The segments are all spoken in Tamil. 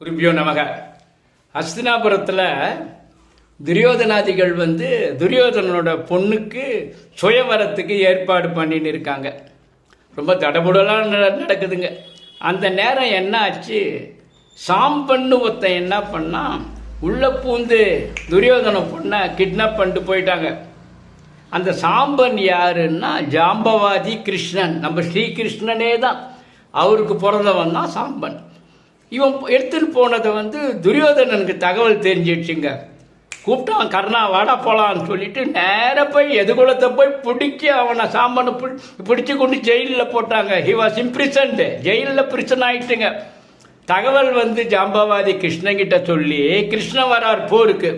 குறிப்பியோ நமக. ஹஸ்தினாபுரத்தில் துரியோதனாதிகள் துரியோதனனோட பொண்ணுக்கு சுயவரத்துக்கு ஏற்பாடு பண்ணின்னு இருக்காங்க. ரொம்ப தடபுடலாம் நடக்குதுங்க. அந்த நேரம் என்ன ஆச்சு, சாம்பன்னு ஒருத்தன் என்ன பண்ணா, உள்ள பூந்து துரியோதன பொண்ணை கிட்னாப் பண்ணிட்டு போயிட்டாங்க. அந்த சாம்பன் யாருன்னா ஜாம்பவாதி கிருஷ்ணன், நம்ம ஸ்ரீகிருஷ்ணனே தான். அவருக்கு பிறந்தவன் தான் சாம்பன். இவன் எடுத்துட்டு போனதை துரியோதனனுக்கு தகவல் தெரிஞ்சிடுச்சுங்க. கூப்பிட்டான், கர்ணா வாடா போகலான்னு சொல்லிட்டு நேராக போய் எதுகுலத்தை போய் பிடிச்சி அவனை சாம்பனை பிடிச்சி கொண்டு ஜெயிலில் போட்டாங்க. ஹி வாஸ் இம்ப்ரிசன்டு, ஜெயிலில் பிரிசன் ஆகிட்டுங்க. தகவல் ஜாம்பவாதி கிருஷ்ணங்கிட்ட சொல்லி, கிருஷ்ணன் வரார் போருக்கு.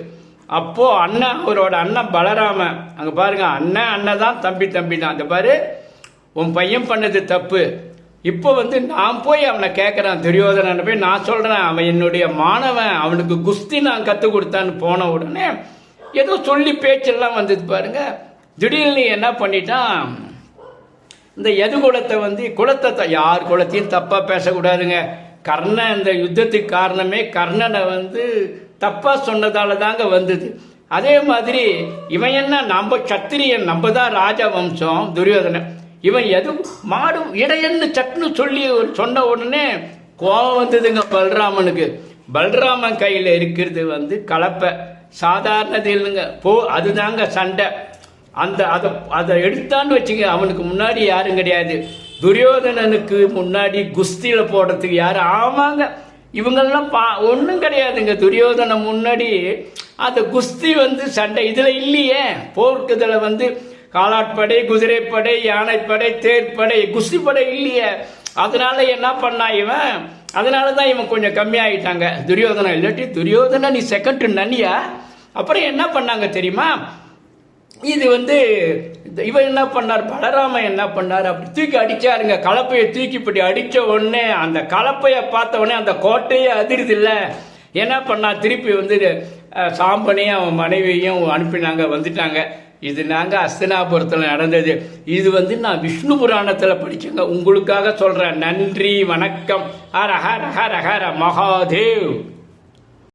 அப்போது அண்ணன், அவரோட அண்ணன் பலராமன், அங்கே பாருங்க, அண்ணன் தான், தம்பி தான். அந்த பாரு, உன் பையன் பண்ணது தப்பு. இப்போ நான் போய் அவனை கேட்குறான், துரியோதனனை போய் நான் சொல்கிறேன், அவன் என்னுடைய மாணவன், அவனுக்கு குஸ்தி நான் கற்றுக் கொடுத்தான்னு போன உடனே ஏதோ சொல்லி பேச்செல்லாம் வந்தது பாருங்க. திடீர்னு என்ன பண்ணிட்டான், இந்த எதுகுலத்தை குலத்தை யார் குலத்தையும் தப்பாக பேசக்கூடாதுங்க. கர்ணன் இந்த யுத்தத்துக்கு காரணமே கர்ணனை தப்பாக சொன்னதால தாங்க வந்தது. அதே மாதிரி இவன் என்ன, நம்ம சத்திரியன், நம்ம தான் ராஜவம்சம் துரியோதனன். இவன் மாடு இடையன்னு சட்னு சொல்லி சொன்ன உடனே கோபம் வந்ததுங்க பலராமனுக்கு. பலராமன் கையில் இருக்கிறது கலப்பை, சாதாரணது இல்லைங்க. அதுதாங்க சண்டை. அதை எடுத்தான்னு வச்சுங்க, அவனுக்கு முன்னாடி யாரும் கிடையாது. துரியோதனனுக்கு முன்னாடி குஸ்தியில் போடுறதுக்கு யாரும், ஆமாங்க, இவங்கெல்லாம் ஒன்றும் கிடையாதுங்க. துரியோதனன் முன்னாடி அந்த குஸ்தி சண்டை இதில் இல்லையே. போர்க்குதில் காலாட்படை, குதிரைப்படை, யானைப்படை, தேர்ப்படை, குஸ்திப்படை இல்லையே. அதனால என்ன பண்ணா இவன், அதனால தான் இவன் கொஞ்சம் கம்மியாயிட்டாங்க துரியோதனன். இல்லாட்டி துரியோதனன் நீ செகண்ட் நன்னியா. அப்புறம் என்ன பண்ணாங்க தெரியுமா, இது இவன் என்ன பண்ணார், பலராமன் என்ன பண்ணார், அப்படி தூக்கி அடிச்சாருங்க. கலப்பையை தூக்கி இப்படி அடித்த உடனே அந்த கலப்பையை பார்த்த உடனே அந்த கோட்டையே அதிருது இல்லை. என்ன பண்ணா, திருப்பி சாம்பனையும் அவன் மனைவியையும் அனுப்பினாங்க, வந்துட்டாங்க. இது நாங்கள் ஹஸ்தினாபுரத்தில் நடந்தது. இது நான் விஷ்ணு புராணத்தில் படித்தேங்க, உங்களுக்காக சொல்கிறேன். நன்றி, வணக்கம். ஹர ஹர ஹர ஹர மகாதேவ்.